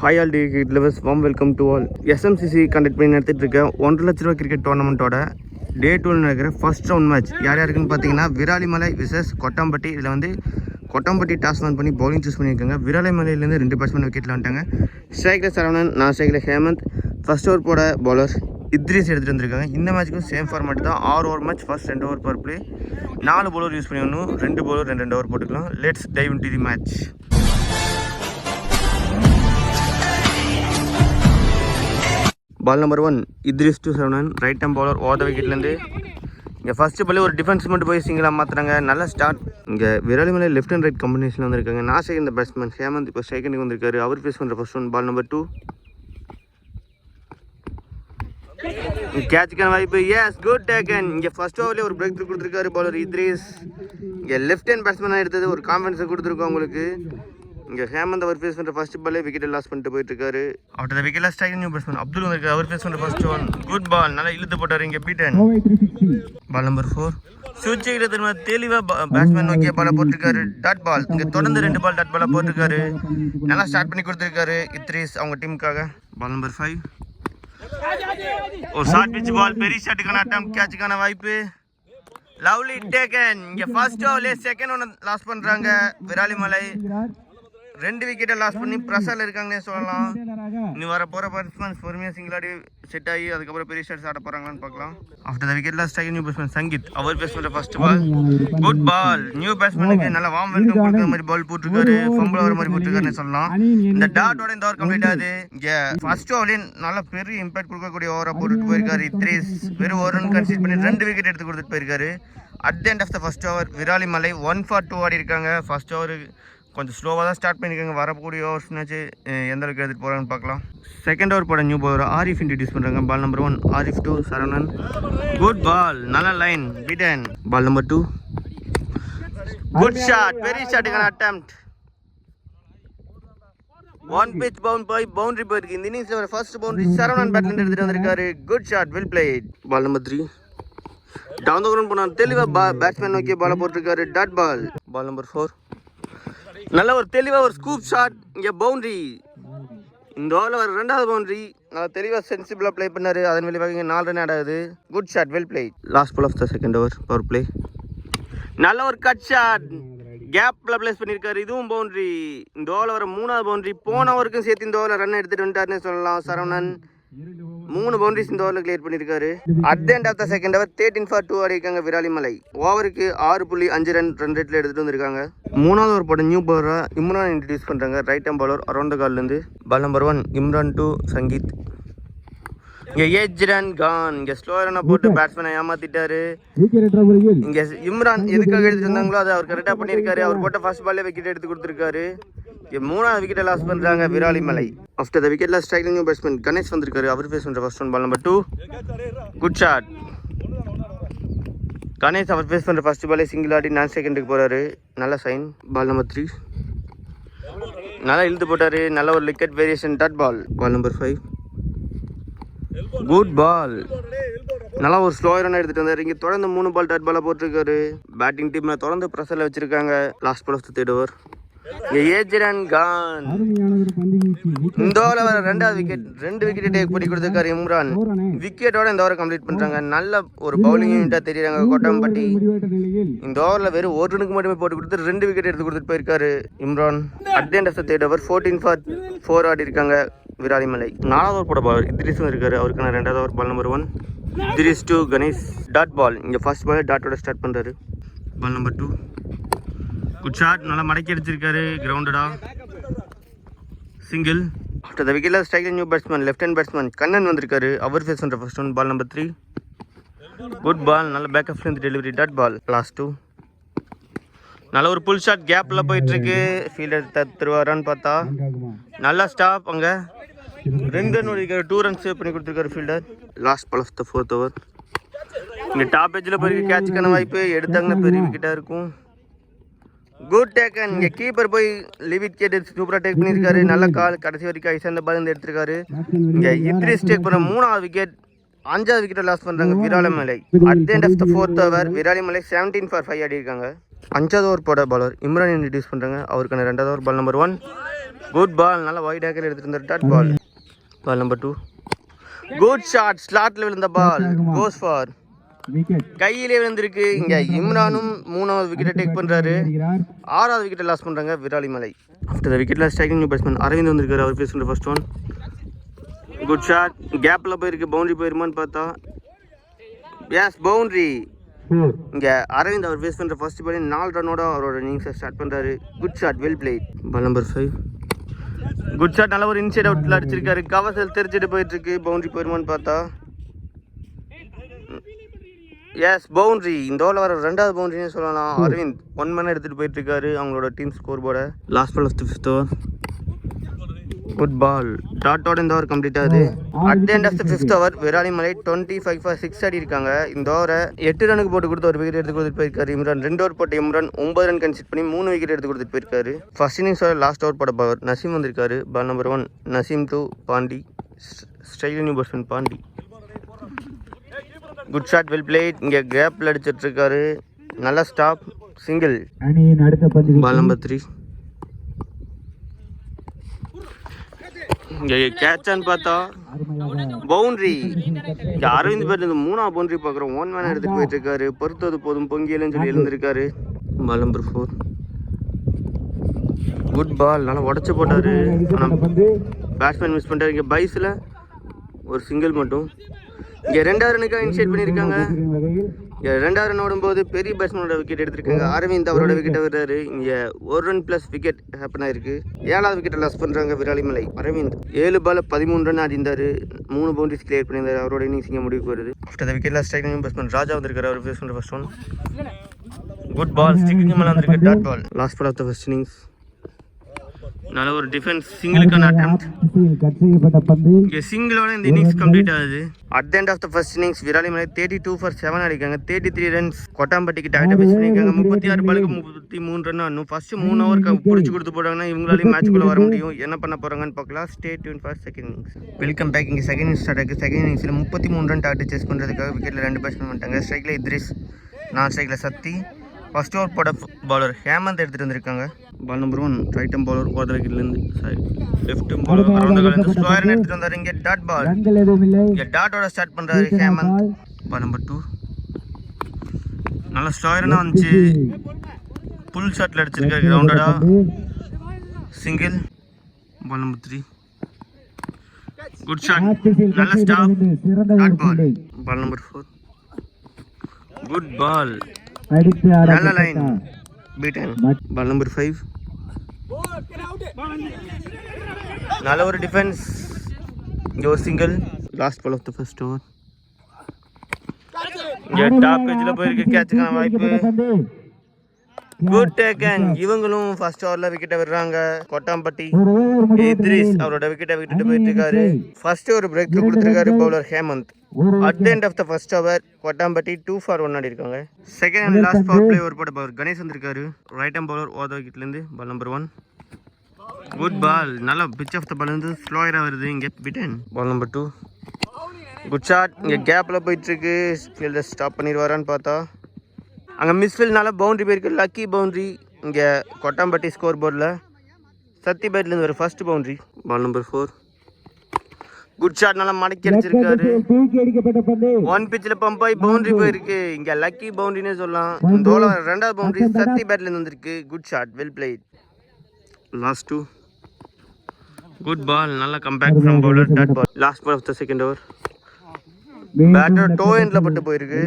Hi all cricket lovers, warm welcome to all. SMCC conduct பண்ணி நடத்திட்டு இருக்க 1.5 லட்ச ரூபா கிரிக்கெட் டோர்னமெண்ட்டோட டே 2 நடக்கிற ஃபர்ஸ்ட் ரவுண்ட் மேட்ச் யார் யாருக்குன்னு பார்த்தீங்கன்னா விராலிமலை விசஸ் கொட்டாம்பட்டி. இதில் வந்து கொட்டாம்பட்டி டாஸ் ரன் பண்ணி பவுலிங் சூஸ் பண்ணியிருக்காங்க. விராலிமலையிலேருந்து 2 பேட்ஸ்மேன் விக்கெட்டில் வந்துட்டாங்க. ஸ்ட்ரைக்கில் சரவணன், நான் ஸ்ட்ரைக்கில் ஹேமந்த். ஃபர்ஸ்ட் ஓவர் போட பவுலர் இத்ரிஸ் எடுத்துகிட்டு வந்திருக்காங்க. இந்த மேட்ச்சுக்கும் சேம் ஃபார்மேட் தான். 6 over match. First 2 over power play. 4 bowler use பண்ணிடணும். 2 பவுலர் 2 ஓவர் போட்டுக்கலாம். Let's dive into the match. Ball number 1 Idris to Saravanan. Right hand bowler over the விக்கெட்லேருந்து. இங்கே ஃபஸ்ட்டு பாலே ஒரு டிஃபென்ஸ் மட்டும் போய் சிங்கிளாக மாற்றுறாங்க. நல்ல ஸ்டார்ட். இங்கே விராலிமலை லெஃப்ட் அண்ட் ரைட் காம்பினேஷனில் வந்திருக்காங்க. நான் செகண்ட் பேட்ஸ்மேன் ஹேமந்த் இப்போ செகண்டுக்கு வந்திருக்காரு. அவர் ஃபேஸ் பண்ணுற ஃபர்ஸ்ட் ஒன். பால் நம்பர் 2 கேட்சுக்கான வாய்ப்பு. Yes, good taken. இங்கே ஃபர்ஸ்ட் ஓவர்லேயே ஒரு பிரேக் த்ரூ கொடுத்துருக்காரு பவுலர் இத்ரிஸ். இங்கே லெஃப்ட் ஹேண்ட் பேட்ஸ்மேனாக எடுத்தது ஒரு கான்ஃபிடன்ஸை கொடுத்துருக்கோம் உங்களுக்கு. இங்கே ஹேமந்த் அவர் ஃபேஸ் பண்ணுற ஃபர்ஸ்ட் பாலே விக்கெட்டை லாஸ் பண்ணிட்டு போயிட்டு இருக்காரு. After the wicket strike new batsman Abdul வந்திருக்காரு. அவர் ஃபேஸ் பண்ணுற ஃபர்ஸ்ட் ஒன். Good ball. நல்லா இழுத்து போட்டார். இங்கே பீட்டன். பால் நம்பர் 4 சுவிட்சில் திரும்ப தெளிவாக பேட்ஸ்மேன் நோக்கிய பாலை போட்டிருக்காரு. Dot ball. இங்கே தொடர்ந்து 2 பால் டாட் பாலை போட்டிருக்காரு. நல்லா ஸ்டார்ட் பண்ணி கொடுத்துருக்காரு இத்ரிஸ் அவங்க டீமுக்காக. பால் நம்பர் 5 ஒரு ஷார்ட் பிட்ச் பால். பெரிய ஷாட்டுக்கான அட்டம். கேட்சுக்கான வாய்ப்பு. Lovely taken. இங்கே ஃபர்ஸ்ட் ஓவர்லேயே செகண்ட் ஒன்று லாஸ் பண்ணுறாங்க விராலிமலை. 2 விக்கெட்டை லாஸ் பண்ணி ப்ரெஷரில் இருக்காங்கன்னே சொல்லலாம். இன்னும் வர போகிற பேட்ஸ்மேன் பொறுமையாக சிங்கிளாடி செட் ஆகி அதுக்கப்புறம் பெரிய ஷாட்ஸ் ஆட போகிறாங்களான்னு பார்க்கலாம். ஆஃப்டர் த விக்கெட் லாஸ்ட் ஆகி நியூ பேட்ஸ்மேன் சங்கீத் அவர் பேஸ் பண்ணுற first ball. Good ball. New பேட்ஸ்மேனுக்கு நல்லா வார்ம் வெல்கம் கொடுக்குற மாதிரி பால் போட்டிருக்காரு. ஃபம்பிள் வர மாதிரி போட்டிருக்காருன்னு சொல்லலாம். இந்த டாட்டோட இந்த ஓவர் கம்ப்ளீட் ஆகுது. இங்கே ஃபர்ஸ்ட் ஓவர்லேயே நல்லா பெரிய இம்பாக்ட் கொடுக்கக்கூடிய ஓவராக போட்டுட்டு போயிருக்காரு இத்ரிஸ். வெறும் ஒரு ரன் கன்சிட் பண்ணி 2 விக்கெட் எடுத்து கொடுத்துட்டு போயிருக்காரு. At the end of the first over Viralimalai 1 for 2 ஆடி இருக்காங்க. ஃபர்ஸ்ட் ஓவர் கொஞ்சம் ஸ்லோவாக தான் ஸ்டார்ட் பண்ணியிருக்காங்க. வரக்கூடிய ஓவர்ஸ்னாச்சு எந்த அளவுக்கு எடுத்துகிட்டு போகிறாங்கன்னு பார்க்கலாம். செகண்ட் ஓவர் போட நியூ பவுலர் ஆரிஃப் இன்ட்ரடியூஸ் பண்ணுறாங்க. Ball number 1 Arif to Saravanan. Good ball. நல்ல line. Beaten. Ball number 2 good shot. பெரிய ஷாட்டுக்கான அட்டெம்ப்ட். 1 pitch பவுண்ட் போய் பவுண்டரி போயிருக்கு. இந்த இன்னிங்ஸில் ஃபர்ஸ்ட் பவுண்டரி சரவணன் பேட்லேருந்து எடுத்துகிட்டு வந்திருக்காரு. Good shot. Well played. Ball number 3 down the ground போனார். தெளிவாக பேட்ஸ்மேன் நோக்கிய பாலை போட்டிருக்காரு. Dot ball. பால் நம்பர் 4 நல்ல ஒரு தெளிவாக ஒரு ஸ்கூப் ஷாட். இங்கே பவுண்ட்ரி. இந்த ஓவரில் வர 2வது பவுண்ட்ரி. நல்லா தெளிவாக சென்சிபிளாக ப்ளே பண்ணார். அதன் விளைவாக இங்கே 4 ரன் ஆட் ஆகுது. Good shot. Well play. Last ball of the second over power play. நல்ல ஒரு கட் ஷாட். கேப்பில் பிளேஸ் பண்ணியிருக்காரு. இதுவும் பவுண்ட்ரி. இந்த ஓவரில் வர 3வது பவுண்ட்ரி. போன ஓவருக்கும் சேர்த்து இந்த ஓவரில் ரன் எடுத்துகிட்டு வந்துட்டாருன்னு சொல்லலாம். சரவணன் 3 பவுண்டரிஸ் இந்த ஓவரில் கிளியர் பண்ணியிருக்காரு. At the end of the second over 13 for 2 ஆடிருக்காங்க விராலிமலை. ஓவருக்கு 6.5 ரன் ரேட்டில் எடுத்துகிட்டு வந்திருக்காங்க. 3வது ஓவர் போட நியூ பவுலராக இம்ரான் இன்ட்ரடியூஸ் பண்ணுறாங்க. Right hand bowler around the கால்லேருந்து. Ball number 1 Imran to Sangeet. இங்கே ஏஜ் ரன் கான். இங்கே ஸ்லோ ரனை போட்டு பேட்ஸ்மேனை ஏமாத்திட்டாரு. இங்கே இம்ரான் எதுக்காக எடுத்துட்டு வந்தாங்களோ அதை அவர் கரெக்டாக பண்ணியிருக்காரு. அவர் போட்ட ஃபர்ஸ்ட் பால்லே விக்கெட் எடுத்து கொடுத்துருக்காரு. இங்கே 3வது விக்கெட்டை லாஸ் பண்ணுறாங்க Viralimalai. After the wicket loss striking new batsman Ganesh வந்திருக்காரு. அவர் ஃபேஸ் பண்ணுற first one. Ball number 2 good shot. Ganesh அவர் ஃபேஸ் பண்ணுற ஃபர்ஸ்ட் பாலே சிங்கிள் ஆடி நான் செகண்டுக்கு போகிறாரு. நல்ல சைன். பால் நம்பர் 3 நல்லா இழுத்து போட்டார். நல்ல ஒரு wicket variation. Dot ball. Ball number 5 good ball. நல்லா ஒரு ஸ்லோ ரன் எடுத்துகிட்டு வந்தார். இங்கே தொடர்ந்து 3 பால் டாட் பாலாக போட்டிருக்காரு. பேட்டிங் டீமில் தொடர்ந்து ப்ரெஷரில் வச்சுருக்காங்க. Last ball of the third over. Edge run gone. இந்த ஓவரில் வர 2வது விக்கெட். 2 விக்கெட்டை டேக் பண்ணி கொடுத்துருக்காரு இம்ரான். விக்கெட்டோட இந்த ஓவரை கம்ப்ளீட் பண்ணுறாங்க. நல்ல ஒரு பவுலிங் யூனிட்டாக தெரியுறாங்க கொட்டாம்பட்டி. இந்த ஓவரில் வெறும் 1 ரனுக்கு மட்டுமே போட்டு கொடுத்து 2 விக்கெட் எடுத்து கொடுத்துட்டு போயிருக்காரு Imran. At the end of the third over 14 for 4 ஆடி இருக்காங்க விராலிமலை. 4வது ஓவர் போட பவுலர் இத்ரிஸும் இருக்காரு. அவருக்கான 2வது over. Ball number 1 Idris to Ganesh. Dot ball. இங்கே ஃபர்ஸ்ட் பால் டாட்டோட ஸ்டார்ட் பண்ணுறாரு. Ball number 2 good shot. நல்லா மடக்கி அடிச்சிருக்காரு. கிரவுண்டடா சிங்கிள். ஆஃப்டர் த விக்கெட்ல strike new batsman left hand batsman Kannan வந்திருக்காரு. அவர் ஃபேஸ் பண்ணுற first one. Ball number 3 good ball. நல்ல பேக் ஆஃப்லேருந்து டெலிவரி. Dot ball. லாஸ்ட் 2 நல்ல ஒரு புல் ஷாட். கேப்பில் போயிட்டுருக்கு. ஃபீல்டர் தருவாரான்னு பார்த்தா நல்லா ஸ்டாப். அங்கே 2 ரன் ஓடிருக்காரு. 2 ரன் சேவ் பண்ணி கொடுத்துருக்காரு fielder. Last ball of the 4th over. இங்கே டாப் எஜ்ஜில் போய் கேட்சுக்கான வாய்ப்பு. எடுத்தாங்கன்னா பெரிய விக்கெட்டாக இருக்கும். Good taken. இங்கே கீப்பர் போய் லிவிட் கேட்டு சூப்பராக டேக் பண்ணியிருக்காரு. நல்ல கால். கடைசி வரைக்கும் ஐசந்த பால் இருந்து எடுத்திருக்காரு. இங்கே இத்ரிஸ் டேக் பண்ண 3வது விக்கெட். 5வது விக்கெட்டை லாஸ் பண்ணுறாங்க Viralimalai. At the end of the 4th over Viralimalai 17 for 5 ஆடி இருக்காங்க. அஞ்சாவது ஓவர் போட பாலர் இம்ரான் இன்ட்ரடியூஸ் பண்ணுறாங்க. அவருக்கான 2வது over ball number 1. Good ball, நல்லா வைட் ஆக்கர் எடுத்துகிட்டு இருந்தார். Dot ball. Ball number 2. Good shot, ஸ்லாட்டில் விழுந்த பால் கோஸ் ஃபார். கையிலே விழுந்திருக்கு. இங்கே இம்ரானும் 3வது விக்கெட்டை டேக் பண்ணுறாரு. 6வது விக்கெட்டை லாஸ் பண்ணுறாங்க விராலிமலை. ஆஃப்டர் த விக்கெட்டில் ஸ்ட்ரைக்கிங் நியூ பேட்ஸ்மேன் அரவிந்த் வந்திருக்காரு. அவர் பேஸ் பண்ணுற ஃபர்ஸ்ட் ஒன். குட் ஷாட், கேப்பில் போயிருக்கு. பவுண்டரி போயிருமான்னு பார்த்தா எஸ் பவுண்டரி. இங்கே அரவிந்த் அவர் ஃபேஸ் பண்ணுற ஃபர்ஸ்ட் பால் 4 ரன்னோட அவரோட இன்னிங்ஸை ஸ்டார்ட் பண்ணுறாரு. Good shot, well played. Ball number 5. Good shot, நல்ல ஒரு இன்சைட் அவுட்டில் அடிச்சிருக்காரு. கவசல் தெரிஞ்சுட்டு போயிட்டுருக்கு. பவுண்டரி போயிருமான்னு பார்த்தா எஸ் பவுண்டரி. இந்த ஓவரில் வர 2வது பவுண்டரின்னு சொல்லலாம். அரவிந்த் 1 மணி எடுத்துகிட்டு போயிட்டுருக்காரு அவங்களோட டீம் ஸ்கோர் போர்டை. Last ball of the 5th over. Good ball, டாட்டோட இந்த ஓவர் கம்ப்ளீட் ஆகுது. At the end of the 5th over Viralimalai 25 for 6 ஆடி இருக்காங்க. இந்த ஓவரை 8 ரனுக்கு போட்டு கொடுத்து ஒரு விக்கெட் எடுத்து கொடுத்துட்டு போயிருக்காரு இம்ரான். 2 ஓவர் போட்டு இம்ரான் 9 ரன் கன்சிட் பண்ணி 3 விக்கெட் எடுத்து கொடுத்துட்டு போயிருக்காரு. ஃபர்ஸ்ட் இன்னிங்ஸ் லாஸ்ட் ஓவர் போட பவர் நசீம் வந்திருக்காரு. Ball number 1. Naseem to Pandi, style new batsman Pandi. Good shot, well played. இங்கே கேப்பில் அடிச்சிட்டு இருக்காரு. நல்ல ஸ்டாப், சிங்கிள். Ball number 3. இங்கே கேட்சான்னு பார்த்தா பவுண்டரி. இங்கே அரவிந்த் பேர் 3வது பவுண்டரி பார்க்குறோம். 1 மேன் எடுத்துகிட்டு போயிட்டு இருக்காரு. பொறுத்தது போதும் பொங்கியலன்னு சொல்லி எழுந்திருக்காரு. பால் நம்பர் 4. குட் பால், நல்லா உடச்சி போட்டார். ஆனால் பேட்ஸ்மேன் மிஸ் பண்ணிட்டார். இங்கே பைஸில் ஒரு சிங்கிள் மட்டும். இங்கே 2வது ரனுக்காக இனிஷியேட் பண்ணியிருக்காங்க. இங்கே 2வது ரன் ஓடும்போது பெரிய பேட்ஸ்மேனோட விக்கெட் எடுத்திருக்காங்க. அரவிந்த் அவரோட விக்கெட்டை விடுறாரு. இங்கே 1 ரன் ப்ளஸ் விக்கெட் ஹேப்பன் ஆயிருக்கு. 7வது விக்கெட்டை லாஸ் பண்ணுறாங்க விராலிமலை. அரவிந்த் 7 பால் 13 ரன் ஆடிந்தார். 3 பவுண்டரிஸ் கிளியர் பண்ணியிருந்தார். அவரோட இன்னிங்ஸ் இங்கே முடிவுக்கு வருது. After the wicket lost striking batsman Raja வந்திருக்காரு. அவர் ஃபேஸ் பண்ணுற first one. Good ball, sticking மேலே வந்திருக்கு. Dot ball. Last ball of the first innings. நல்ல ஒரு டிஃபென்ஸ், சிங்கிளுக்கான அட்டெம்ப்ட். இங்கே சிங்கிளோட இந்த இன்னிங்ஸ் கம்ப்ளீட் ஆகுது. At the end of the first innings Viralimalai 32 for 7 அடிக்காங்க. 33 ரன்ஸ் கொட்டாம்பட்டிக்கு டார்கெட் பேஸ் பண்ணியிருக்காங்க. 36 பாலுக்கு 33 ரன் ஆடணும். ஃபர்ஸ்ட் 3 ஓவருக்கு பிடிச்சி கொடுத்து போட்டாங்கன்னா இவங்களாலையும் மேட்ச்குள்ளே வர முடியும். என்ன பண்ண போகிறாங்கன்னு பார்க்கலாம். Stay tuned for second innings. Welcome back. இங்கே செகண்ட் இன்னிங்ஸ் ஸ்டார்ட் ஆகுது. செகண்ட் இன்னிங்ஸில் 33 ரன் டார்கெட் சேஸ் பண்ணுறதுக்காக விக்கெட்டில் 2 பேட்ஸ்மேன் வந்துட்டாங்க. ஸ்ட்ரைக்கில் இத்ரிஸ், நான் ஸ்ட்ரைக்கில் சக்தி. ஃபர்ஸ்ட் ஓவர் போட பாலர் ஹேமந்த் எடுத்துகிட்டு வந்திருக்காங்க. பால் நம்பர் 1. ரைட் ஆம் பாலர் ஓத விக்கெட்லேருந்து லெஃப்ட் ஆம் பாலர் அரௌண்ட் ஸ்கொயர் எடுத்துகிட்டு வந்தார். இங்கே டாட் பால். இங்கே டாட்டோட ஸ்டார்ட் பண்ணுறாரு ஹேமந்த். பால் நம்பர் 2. நல்லா ஸ்கொயர்னா வந்துச்சு. புல் ஷாட்டில் அடிச்சிருக்காரு. கிரவுண்டடா single. Ball number 3. Good shot, நல்ல stop, dot ball. Ball number 4. Good ball, நல்ல லைன், பீட்டன். Ball number 5. நல்ல ஒரு டிஃபென்ஸ். இங்கே ஒரு single. Last ball of the first over. இங்கே டாப் பேஜில் போயிருக்கு. கேட்சுக்கான வாய்ப்பு. Good taken. இவங்களும் ஃபர்ஸ்ட் ஓவரில் விக்கெட்டை விடுறாங்க. கொட்டாம்பட்டி இத்ரிஸ் அவரோட விக்கெட்டை விட்டுட்டு போயிட்டு இருக்காரு. ஃபர்ஸ்ட் ஒரு பிரேக் த்ரூ கொடுத்துருக்காரு bowler Hemant. At the end of the first over Kottampatti 2 for 1 ஆடி இருக்காங்க. Second and last power play over போட பவர் கணேஷ் வந்திருக்காரு. ரைட் ஆம் பவுலர் ஓத விக்கெட்லேருந்து. பால் நம்பர் 1. குட் பால், நல்லா பிச் ஆஃப் த பால் வந்து ஸ்லோயராக வருது. இங்கே beaten. Ball number 2. Good shot. இங்கே கேப்பில் போயிட்டுருக்கு. ஃபீல்டர் ஸ்டாப் பண்ணிடுவாரான்னு பார்த்தா அங்கே மிஸ்ஃபீல்ட்னால பவுண்டரி போயிருக்கு. Lucky boundary. இங்கே கொட்டாம்பட்டி ஸ்கோர் போர்டில் சத்தி பேட்லேருந்து ஒரு first boundary. Ball number 4. Good shot, நல்லா மடக்கி அடிச்சிருக்காரு. 1 பிச்சில் பம்ப் ஆகி பவுண்டரி போயிருக்கு. இங்கே லக்கி பவுண்டரினே சொல்லலாம். இந்த ஓவர் 2வது பவுண்டரி சத்தி பேட்லேருந்து வந்திருக்கு. Good shot, well played. Last 2. Good ball, நல்லா comeback from bowler dot ball. Last ball of the second over. Batter toe எண்டில் பட்டு போயிருக்கு.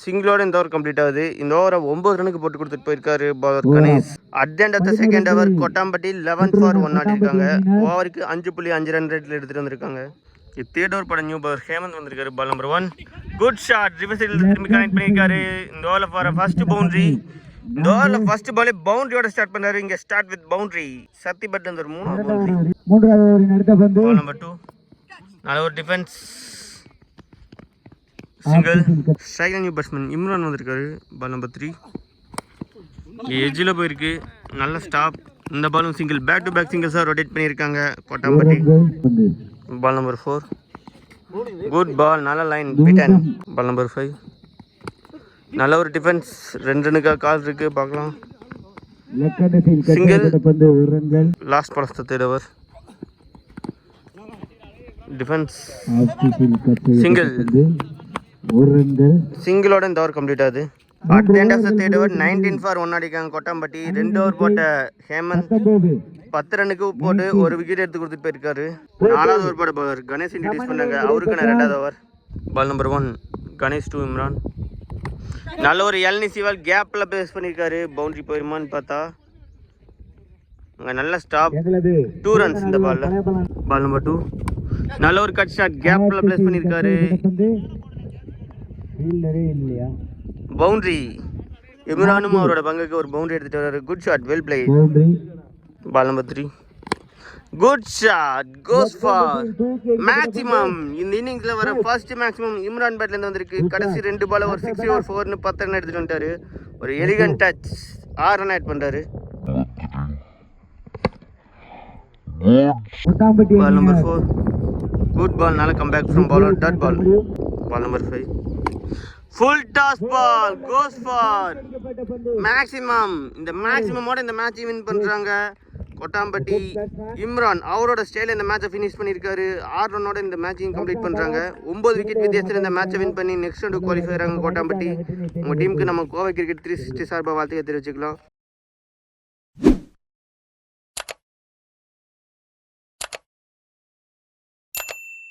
சிங்கிளோட இந்த ஓவர் கம்ப்ளீட் ஆகுது. இந்த ஓவரை 9 ரனுக்கு போட்டு கொடுத்துட்டு போயிருக்காரு bowler Ganesh. At the end of the second over Kottampatti 11 for 1 ஆடிருக்காங்க. ஓவருக்கு 5.5 ரன் ரேட்டில் எடுத்துகிட்டு வந்திருக்காங்க. தேர்ட் ஓவர் பட நியூ பவுலர் ஹேமந்த் வந்திருக்காரு. Ball number 1. குட் ஷாட், ரிவர்ஸில் திரும்பி கனெக்ட் பண்ணியிருக்காரு. இந்த ஓவரில் வர ஃபர்ஸ்ட் பவுண்டரி. இந்த ஓவரில் ஃபர்ஸ்ட் பாலே பவுண்டரியோட ஸ்டார்ட் பண்ணாரு. இங்கே ஸ்டார்ட் வித் பவுண்டரி. சத்தி பட் ஒரு 3வது பவுண்டரி. Ball number 2. நல்ல ஒரு டிஃபென்ஸ், சிங்கிள். ஸ்ட்ரைக்கில் நியூ பேட்ஸ்மேன் இம்ரான் வந்திருக்காரு. Ball number 3. எஜ்ஜில் போயிருக்கு. நல்ல ஸ்டாப். இந்த பாலும் சிங்கிள். பேக் டு பேக் சிங்கிள்ஸாக ரொட்டேட் பண்ணியிருக்காங்க Kottampatti. Ball number 4. Good ball, நல்ல லைன், பீட்டன். Ball number 5. நல்ல ஒரு டிஃபென்ஸ். 2 ரன்னுக்காக கால் இருக்கு, பார்க்கலாம். Single last ball of the third over. Defence single. சிங்கிளோட இந்த ஓவர் கம்ப்ளீட் ஆகுது. At the end of the third over 19 for 1 அடிக்காங்க கொட்டாம்பட்டி. 2 ஓவர் போட்ட ஹேமந்த் 10 ரன்னுக்கு போட்டு ஒரு விக்கெட் எடுத்து கொடுத்துட்டு போயிருக்காரு. 4வது ஓவர் போட பவர் கணேஷ் இன்ட்ரடியூஸ் பண்ணாங்க, அவருக்கான 2வது over. Ball number 1 Ganesh to Imran. நல்ல ஒரு எல்னிசிவால் கேப்பில் பேஸ் பண்ணியிருக்காரு. பவுண்டரி போயிருமான்னு பார்த்தா அங்கே நல்ல ஸ்டாப். 2 ரன்ஸ் இந்த பால்ல. பால் நம்பர் 2 நல்ல ஒரு கட் ஷாட் கேப்பில் பிளேஸ் பண்ணியிருக்காரு. பவுண்டரி. இம்ரானும் அவரோட பங்குக்கு ஒரு பவுண்டரி எடுத்துட்டு வர்றாரு. Good shot, well play. Ball number 3 good shot, goes for maximum. இந்த இன்னிங்ஸ்ல வர ஃபர்ஸ்ட் மேக்ஸிமம் இம்ரான் பேட்ல இருந்து வந்திருக்கு. கடைசி 2 பால் ஒரு 6 ஓவர் 4னு 10 ரன் எடுத்துட்டு வந்துட்டாரு. ஒரு எலிகன்ட் டச், 6 ரன் ஆட் பண்றாரு. Ball number 4 good ball. நல்ல comeback from bowler dot ball. Ball number 5 full toss ball, goes for maximum. இந்த மேக்ஸிமமோட இந்த மேட்சை வின் பண்றாங்க கொட்டாம்பட்டி. இம்ரான் அவரோட ஸ்டைல இந்த மேட்சை ஃபினிஷ் பண்ணியிருக்காரு. 6 ரன்னோட இந்த மேட்சையும் கம்ப்ளீட் பண்றாங்க. 9 விக்கெட் வித்தியாசத்தில் இந்த மேட்சை வின் பண்ணி நெக்ஸ்ட் ரவுண்டு குவாலிஃபை ஆகிறாங்க கொட்டாம்பட்டி. உங்க டீமுக்கு நம்ம கோவை கிரிக்கெட் 360 சார்பாக வாழ்த்துக்கள் தெரிவிச்சுக்கலாம்.